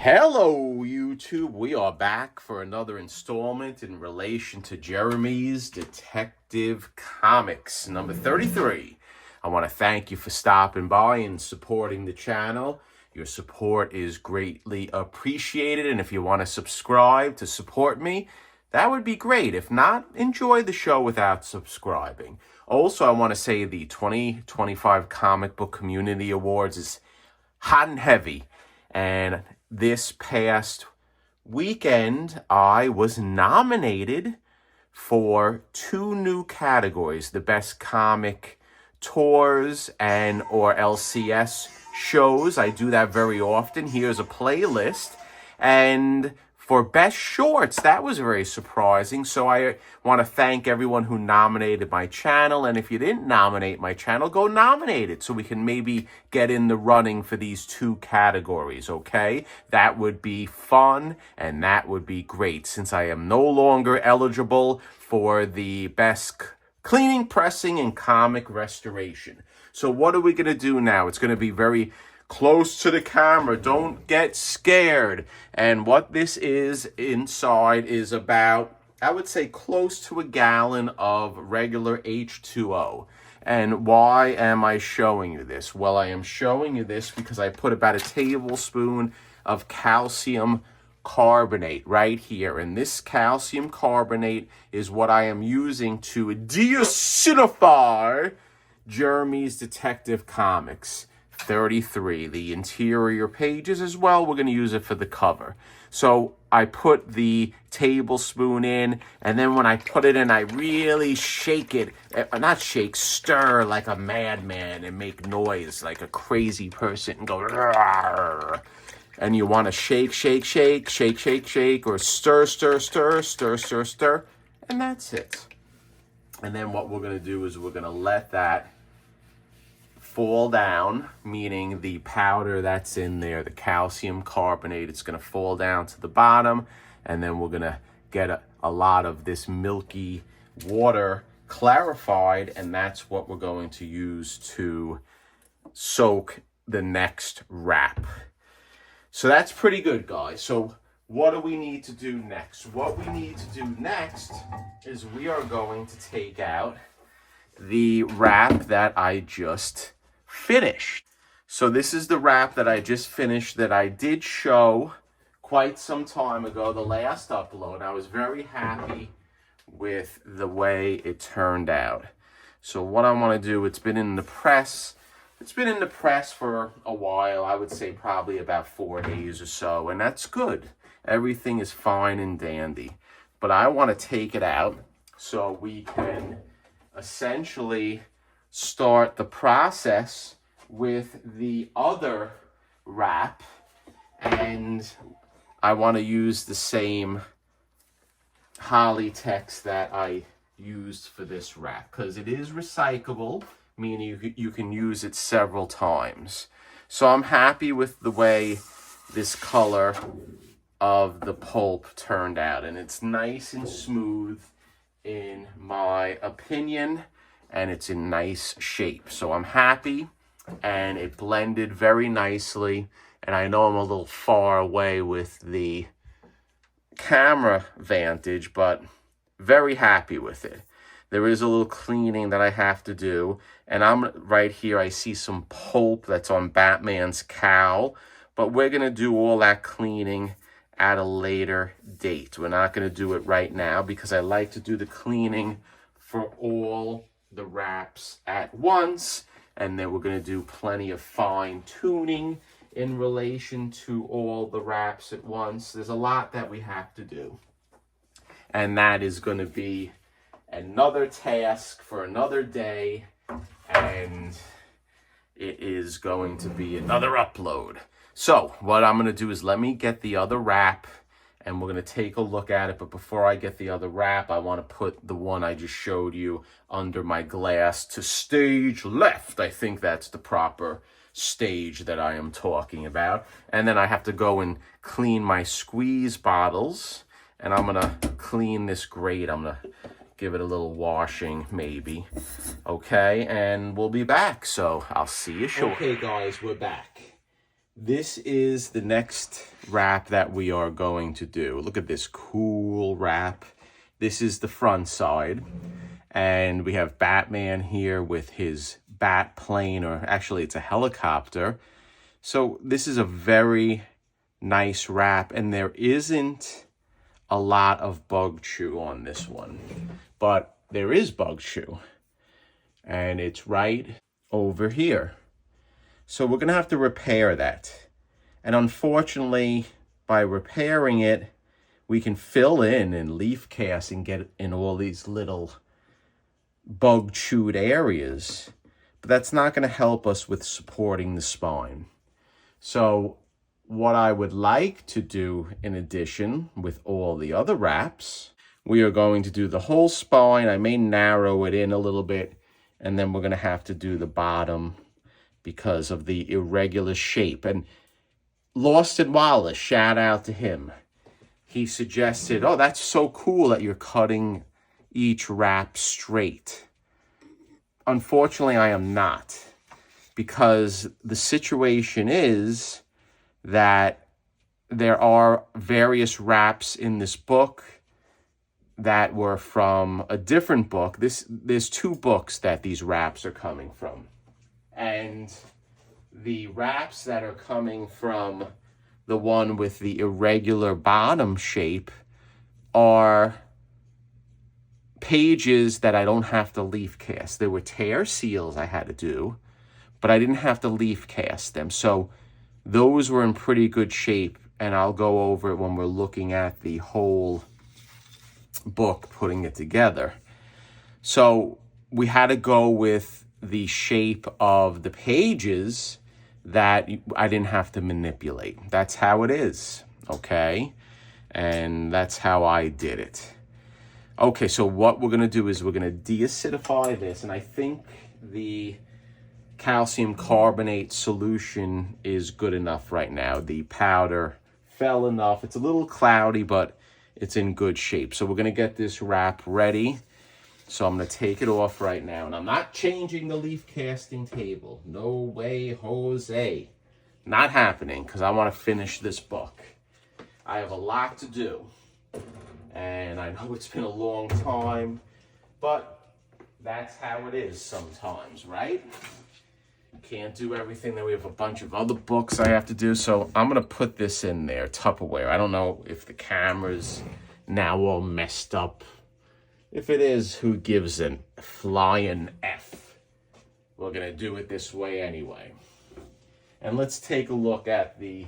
Hello, YouTube. We are back for another installment in relation to Jeremy's Detective Comics, number 33. I want to thank you for stopping by and supporting the channel. Your support is greatly appreciated, and if you want to subscribe to support me, that would be great. If not, enjoy the show without subscribing. Also, I want to say the 2025 Comic Book Community Awards is hot and heavy, and this past weekend, I was nominated for 2 new categories: the Best Comic Tours and or LCS shows. I do that very often. Here's a playlist. And for Best Shorts, that was very surprising. So I want to thank everyone who nominated my channel. And if you didn't nominate my channel, go nominate it so we can maybe get in the running for these 2 categories, okay? That would be fun and that would be great, since I am no longer eligible for the Best Cleaning, Pressing, and Comic Restoration. So what are we going to do now? It's going to be very close to the camera. Don't get scared. And what this is inside is about, I would say, close to a gallon of regular H2O. And why am I showing you this? Well, I am showing you this because I put about a tablespoon of calcium carbonate right here. And this calcium carbonate is what I am using to deacidify Jeremy's Detective Comics 33, the interior pages as well. We're going to use it for the cover. So I put the tablespoon in, and then when I put it in, I really shake it. Not shake, stir like a madman and make noise like a crazy person and go, "Rawr." And you want to shake, shake, shake, shake, shake, shake, or stir, stir, stir, stir, stir, stir. And that's it. And then what we're going to do is we're going to let that fall down, meaning the powder that's in there, the calcium carbonate, it's going to fall down to the bottom, and then we're going to get a lot of this milky water clarified, and that's what we're going to use to soak the next wrap. So that's pretty good, guys. So what do we need to do next? What we need to do next is we are going to take out the wrap that I just finished. So this is the wrap that I just finished that I did show quite some time ago, the last upload. I was very happy with the way it turned out. So what I want to do, it's been in the press. It's been in the press for a while. I would say probably about 4 days or so, and that's good. Everything is fine and dandy. But I want to take it out so we can essentially start the process with the other wrap, and I want to use the same Hollytex that I used for this wrap because it is recyclable, meaning you can use it several times. So I'm happy with the way this color of the pulp turned out, and it's nice and smooth in my opinion, and it's in nice shape. So I'm happy, and it blended very nicely. And I know I'm a little far away with the camera vantage, but very happy with it. There is a little cleaning that I have to do, and I'm right here. I see some pulp that's on Batman's cowl, but we're going to do all that cleaning at a later date. We're not going to do it right now because I like to do the cleaning for all the wraps at once, and then we're going to do plenty of fine tuning in relation to all the wraps at once. There's a lot that we have to do, and that is going to be another task for another day, and it is going to be another upload. So what I'm going to do is let me get the other wrap, and we're going to take a look at it. But before I get the other wrap, I want to put the one I just showed you under my glass to stage left. I think that's the proper stage that I am talking about. And then I have to go and clean my squeeze bottles, and I'm going to clean this grate. I'm going to give it a little washing maybe. Okay, and we'll be back. So I'll see you shortly. Okay, guys, we're back. This is the next wrap that we are going to do. Look at this cool wrap. This is the front side. And we have Batman here with his bat plane, or actually it's a helicopter. So this is a very nice wrap, and there isn't a lot of bug chew on this one. But there is bug chew. And it's right over here. So we're going to have to repair that. And unfortunately, by repairing it, we can fill in and leaf cast and get in all these little bug chewed areas. But that's not going to help us with supporting the spine. So what I would like to do in addition with all the other wraps, we are going to do the whole spine. I may narrow it in a little bit, and then we're going to have to do the bottom because of the irregular shape. And Lawson Wallace, shout out to him. He suggested, oh, that's so cool that you're cutting each wrap straight. Unfortunately, I am not, because the situation is that there are various wraps in this book that were from a different book. There's two books that these wraps are coming from. And the wraps that are coming from the one with the irregular bottom shape are pages that I don't have to leaf cast. There were tear seals I had to do, but I didn't have to leaf cast them. So those were in pretty good shape, and I'll go over it when we're looking at the whole book, putting it together. So we had to go with the shape of the pages that I didn't have to manipulate. That's how it is, okay? And that's how I did it. Okay, so what we're going to do is we're going to deacidify this, and I think the calcium carbonate solution is good enough right now. The powder fell enough. It's a little cloudy, but it's in good shape. So we're going to get this wrap ready. So I'm going to take it off right now. And I'm not changing the leaf casting table. No way, Jose. Not happening, because I want to finish this book. I have a lot to do. And I know it's been a long time, but that's how it is sometimes, right? Can't do everything. Then we have a bunch of other books I have to do. So I'm going to put this in there, Tupperware. I don't know if the camera's now all messed up. If it is, who gives a flying F? We're going to do it this way anyway. And let's take a look at the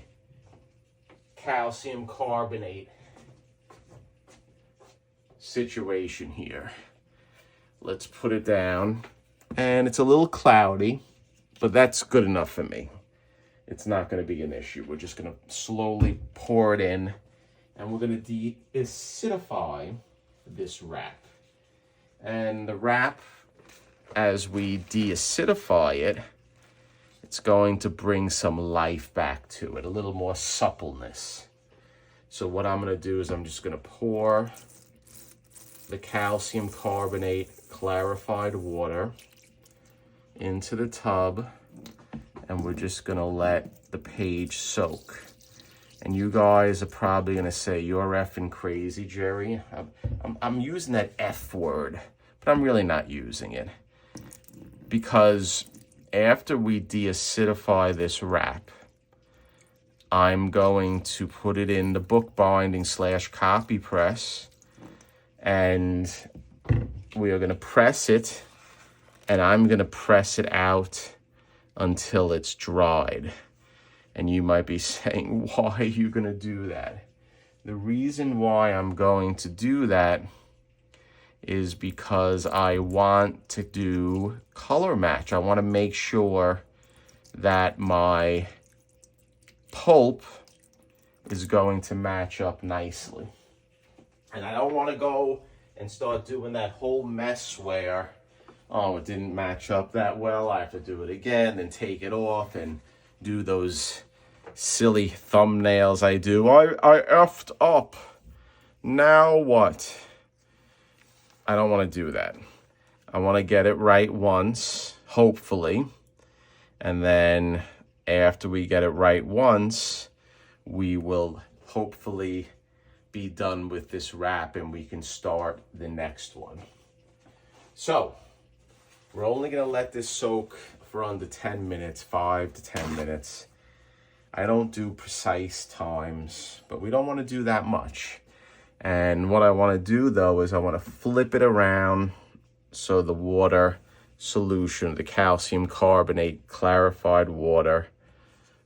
calcium carbonate situation here. Let's put it down. And it's a little cloudy, but that's good enough for me. It's not going to be an issue. We're just going to slowly pour it in, and we're going to deacidify this wrap. And the wrap, as we deacidify it, it's going to bring some life back to it, a little more suppleness. So what I'm going to do is I'm just going to pour the calcium carbonate clarified water into the tub, and we're just going to let the page soak. And you guys are probably going to say, you're effing crazy, Jerry. I'm using that F word, but I'm really not using it. Because after we deacidify this wrap, I'm going to put it in the bookbinding / copy press. And we are going to press it. And I'm going to press it out until it's dried. And you might be saying, why are you going to do that? The reason why I'm going to do that is because I want to do color match. I want to make sure that my pulp is going to match up nicely. And I don't want to go and start doing that whole mess where, oh, it didn't match up that well, I have to do it again and take it off and do those silly thumbnails I do. I effed up. Now what? I don't want to do that. I want to get it right once, hopefully. And then after we get it right once, we will hopefully be done with this wrap and we can start the next one. So we're only going to let this soak for under 10 minutes, 5 to 10 minutes. I don't do precise times, but we don't want to do that much. And what I want to do though is I want to flip it around so the water solution, the calcium carbonate clarified water,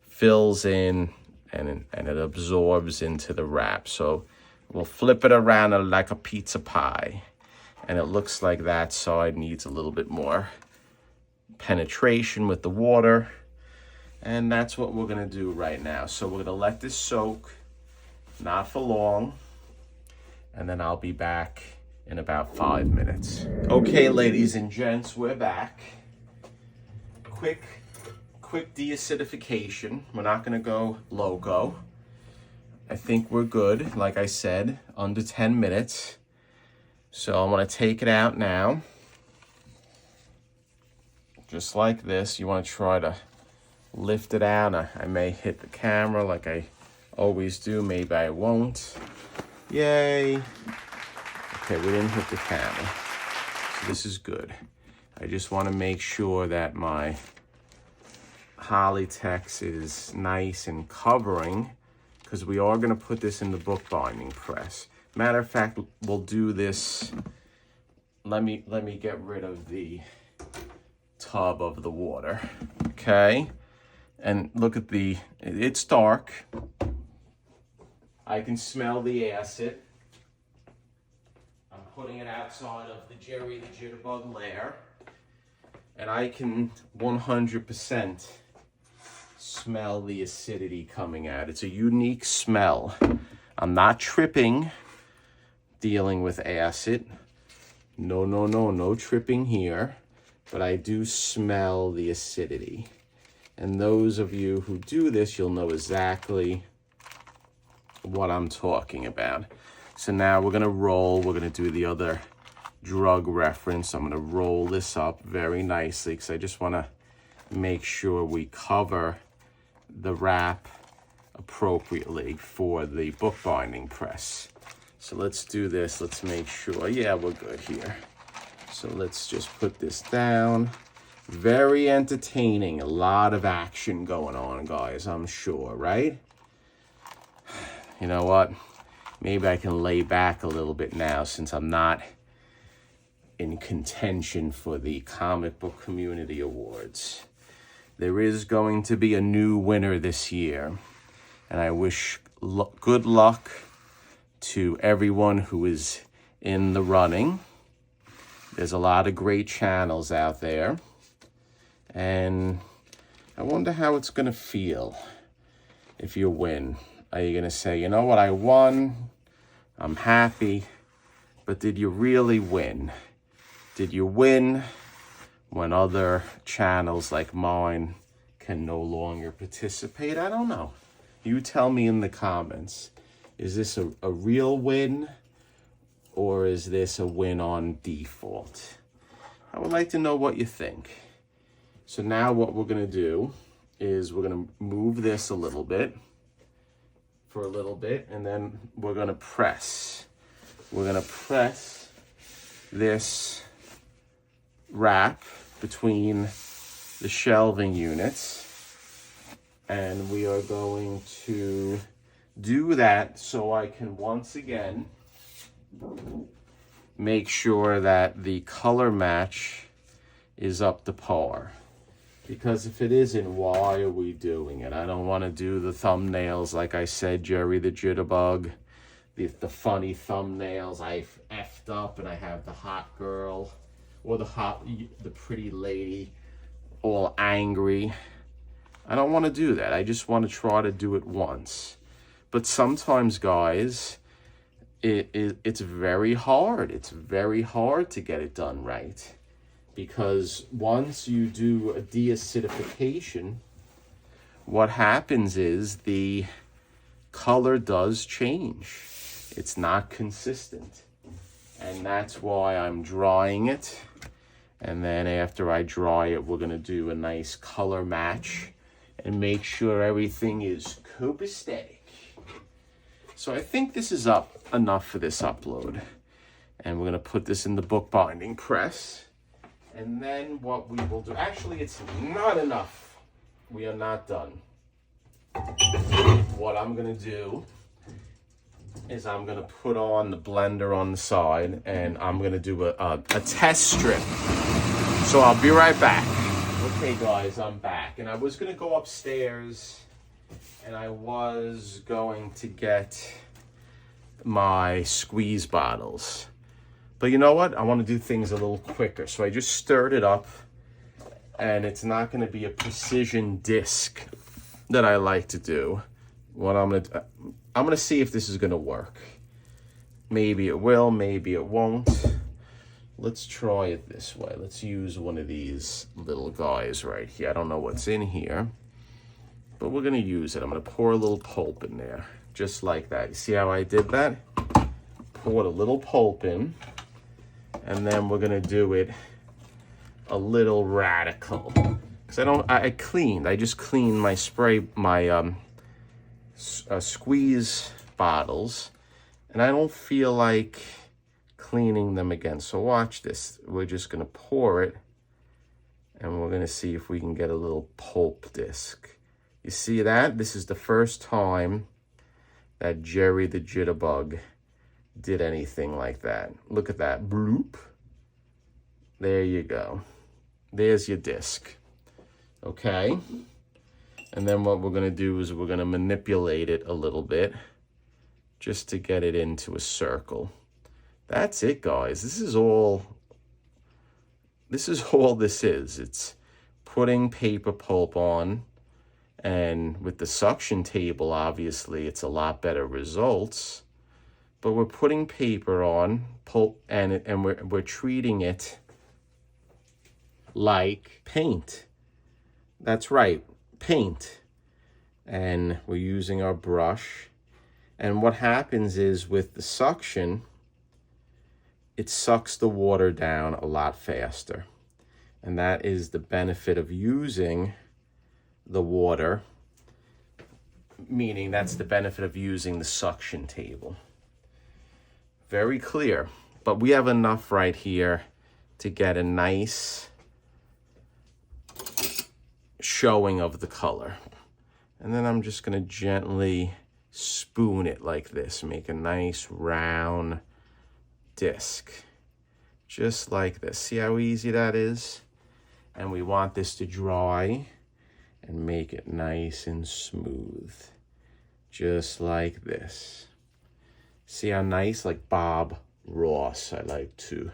fills in and it absorbs into the wrap. So we'll flip it around like a pizza pie. And it looks like that side needs a little bit more penetration with the water. And that's what we're gonna do right now. So we're gonna let this soak, not for long, and then I'll be back in about 5 minutes. Okay, ladies and gents, we're back. Quick deacidification. We're not gonna go loco. I think we're good, like I said, under 10 minutes. So I'm gonna take it out now. Just like this. You wanna try to lift it out. I may hit the camera like I always do. Maybe I won't. Yay. Okay, we didn't hit the camera. So this is good. I just want to make sure that my Polytex is nice and covering, because we are going to put this in the bookbinding press. Matter of fact, we'll do this. Let me get rid of the tub of the water. Okay. And look at it's dark. I can smell the acid. I'm putting it outside of the Jerry the Jitterbug lair. And I can 100% smell the acidity coming out. It's a unique smell. I'm not tripping dealing with acid. No tripping here. But I do smell the acidity. And those of you who do this, you'll know exactly what I'm talking about. So now we're gonna roll. We're gonna do the other drug reference. I'm gonna roll this up very nicely because I just wanna make sure we cover the wrap appropriately for the bookbinding press. So let's do this. Let's make sure, yeah, we're good here. So let's just put this down. Very entertaining. A lot of action going on, guys, I'm sure, right? You know what? Maybe I can lay back a little bit now since I'm not in contention for the Comic Book Community Awards. There is going to be a new winner this year, and I wish good luck to everyone who is in the running. There's a lot of great channels out there. And I wonder how it's going to feel if you win. Are you going to say, you know what, I won, I'm happy, but did you really win? Did you win when other channels like mine can no longer participate? I don't know. You tell me in the comments. Is this a real win, or is this a win on default? I would like to know what you think. So now what we're going to do is we're going to move this a little bit for a little bit, and then we're going to press. We're going to press this wrap between the shelving units, and we are going to do that so I can once again make sure that the color match is up to par. Because if it isn't, why are we doing it? I don't want to do the thumbnails, like I said, Jerry the Jitterbug. The funny thumbnails. I effed up and I have the hot girl or the pretty lady all angry. I don't want to do that. I just want to try to do it once. But sometimes, guys, it's very hard. It's very hard to get it done right. Because once you do a deacidification, what happens is the color does change. It's not consistent. And that's why I'm drying it. And then after I dry it, we're going to do a nice color match and make sure everything is copacetic. So I think this is up enough for this upload. And we're gonna put this in the bookbinding press. And then what we will do, actually it's not enough. We are not done. What I'm gonna do is I'm gonna put on the blender on the side, and I'm gonna do a test strip. So I'll be right back. Okay guys, I'm back. And I was gonna go upstairs and I was going to get my squeeze bottles. But you know what? I want to do things a little quicker. So I just stirred it up, and it's not going to be a precision disc that I like to do. What I'm going to see if this is going to work. Maybe it will, maybe it won't. Let's try it this way. Let's use one of these little guys right here. I don't know what's in here, but we're going to use it. I'm going to pour a little pulp in there, just like that. You see how I did that? Poured a little pulp in. And then we're gonna do it a little radical. Because I just cleaned my squeeze bottles, and I don't feel like cleaning them again. So watch this. We're just gonna pour it, and we're gonna see if we can get a little pulp disc. You see that? This is the first time that Jerry the Jitterbug did anything like that. Look at that. Bloop. There you go. There's your disc. Okay. And then what we're going to do is we're going to manipulate it a little bit just to get it into a circle. That's it, guys. This is all this is. It's putting paper pulp on, and with the suction table, obviously, it's a lot better results. But we're putting paper on, pulp, and we're treating it like paint. That's right, paint. And we're using our brush. And what happens is with the suction, it sucks the water down a lot faster. And that is the benefit of using the water, meaning that's the benefit of using the suction table. Very clear. But we have enough right here to get a nice showing of the color. And then I'm just going to gently spoon it like this, make a nice round disc, just like this. See how easy that is? And we want this to dry and make it nice and smooth, just like this. See how nice? Like Bob Ross, I like to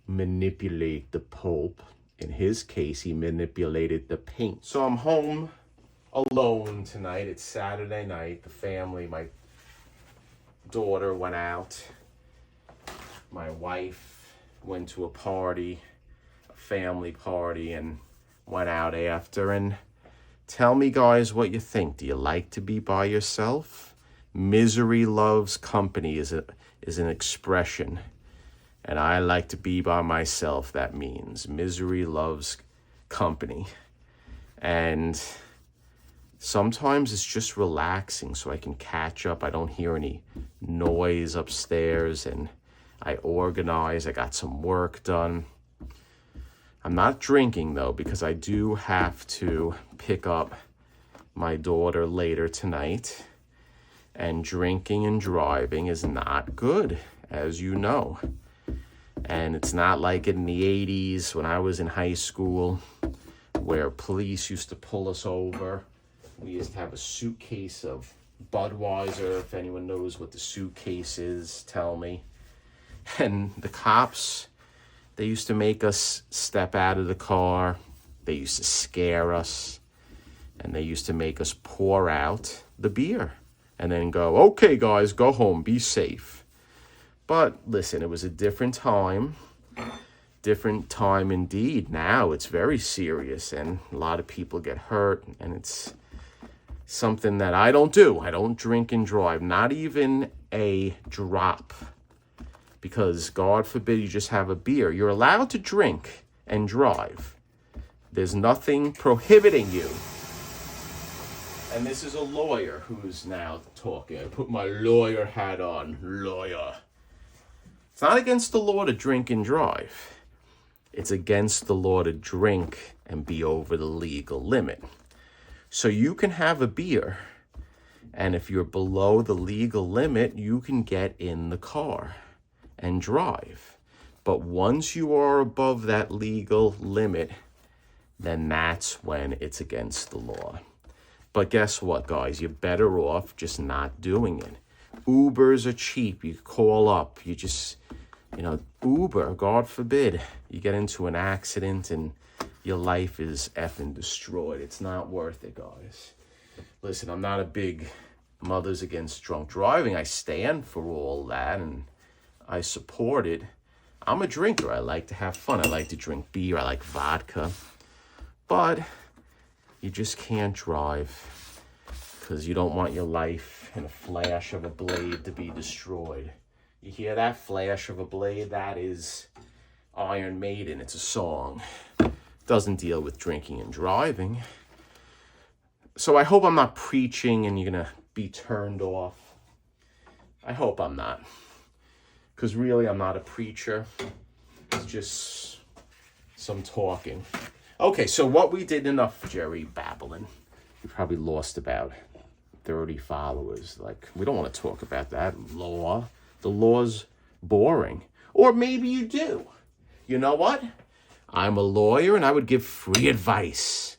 manipulate the pulp. In his case, he manipulated the paint. So I'm home alone tonight. It's Saturday night. The family, my daughter went out. My wife went to a party, a family party, and went out after. And tell me, guys, what you think. Do you like to be by yourself? Misery loves company is an expression. And I like to be by myself, that means. Misery loves company. And sometimes it's just relaxing so I can catch up. I don't hear any noise upstairs, and I organize. I got some work done. I'm not drinking, though, because I do have to pick up my daughter later tonight. And drinking and driving is not good, as you know. And it's not like in the 80s when I was in high school where police used to pull us over. We used to have a suitcase of Budweiser. If anyone knows what the suitcase is, tell me. And the cops, they used to make us step out of the car. They used to scare us. And they used to make us pour out the beer and then go, okay, guys, go home, be safe. But listen, it was a different time indeed. Now it's very serious, and a lot of people get hurt, and it's something that I don't do. I don't drink and drive, not even a drop, because God forbid you just have a beer. You're allowed to drink and drive. There's nothing prohibiting you. And this is a lawyer who's now talking. I put my lawyer hat on. Lawyer. It's not against the law to drink and drive. It's against the law to drink and be over the legal limit. So you can have a beer, and if you're below the legal limit, you can get in the car and drive. But once you are above that legal limit, then that's when it's against the law. But guess what, guys? You're better off just not doing it. Ubers are cheap. You call up. You just, Uber, God forbid, you get into an accident and your life is effing destroyed. It's not worth it, guys. Listen, I'm not a big Mothers Against Drunk Driving. I stand for all that and I support it. I'm a drinker. I like to have fun. I like to drink beer. I like vodka. But you just can't drive because you don't want your life in a flash of a blade to be destroyed. You hear that flash of a blade? That is Iron Maiden. It's a song. Doesn't deal with drinking and driving. So I hope I'm not preaching and you're going to be turned off. I hope I'm not. Because really, I'm not a preacher. It's just some talking. Okay, so what we did, enough Jerry babbling. We probably lost about 30 followers. Like, we don't want to talk about that law. The law's boring. Or maybe you do. You know what? I'm a lawyer and I would give free advice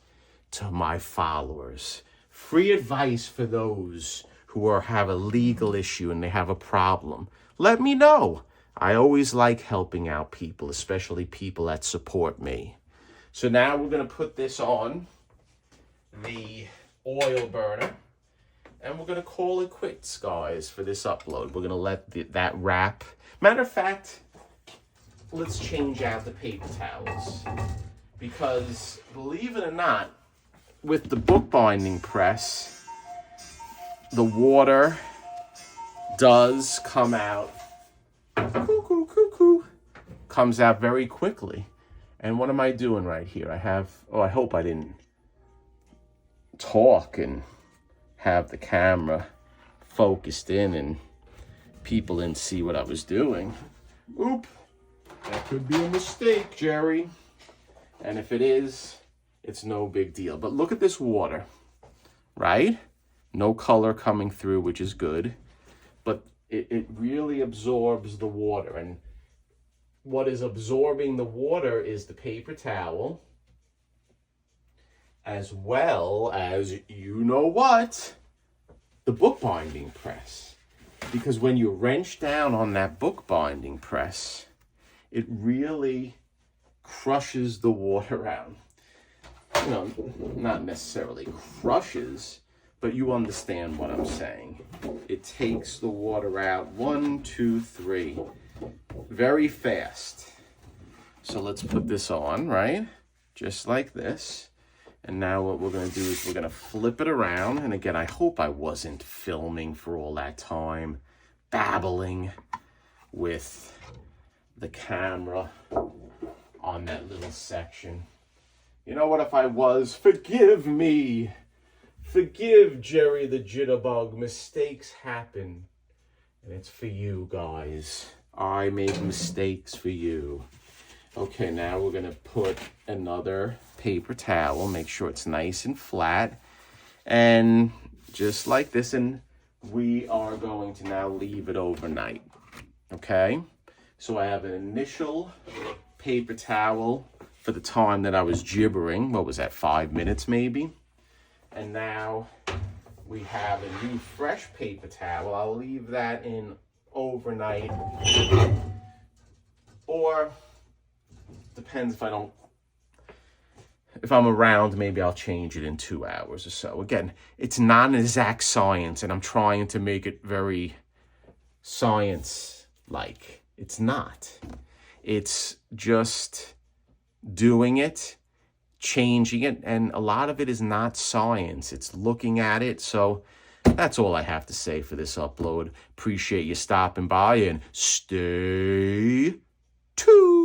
to my followers. Free advice for those who have a legal issue and they have a problem. Let me know. I always like helping out people, especially people that support me. So now we're going to put this on the oil burner. And we're going to call it quits, guys, for this upload. We're going to let that wrap. Matter of fact, let's change out the paper towels. Because, believe it or not, with the bookbinding press, the water does come out. Cuckoo, cuckoo. Comes out very quickly. And what am I doing right here? I hope I didn't talk and have the camera focused in and people didn't see what I was doing. Oop, that could be a mistake, Jerry. And if it is, it's no big deal. But look at this water, right? No color coming through, which is good. But it really absorbs the water. And what is absorbing the water is the paper towel, as well as, you know what, the bookbinding press. Because when you wrench down on that bookbinding press, it really crushes the water out. Not necessarily crushes, but you understand what I'm saying. It takes the water out 1, 2, 3, very fast. So let's put this on, right? Just like this. And now what we're going to do is we're going to flip it around. And again, I hope I wasn't filming for all that time, babbling with the camera on that little section. You know what, if I was, forgive me. Forgive Jerry the Jitterbug. Mistakes happen. And it's for you guys. I make mistakes for you. Okay, now we're going to put another paper towel. Make sure it's nice and flat. And just like this. And we are going to now leave it overnight. Okay? So I have an initial paper towel for the time that I was gibbering. What was that, 5 minutes maybe? And now we have a new fresh paper towel. I'll leave that in overnight. Or depends if I'm around, maybe I'll change it in 2 hours or so. Again, it's not an exact science, and I'm trying to make it very science-like. It's not. It's just doing it, changing it, and a lot of it is not science. It's looking at it. So that's all I have to say for this upload. Appreciate you stopping by and stay tuned.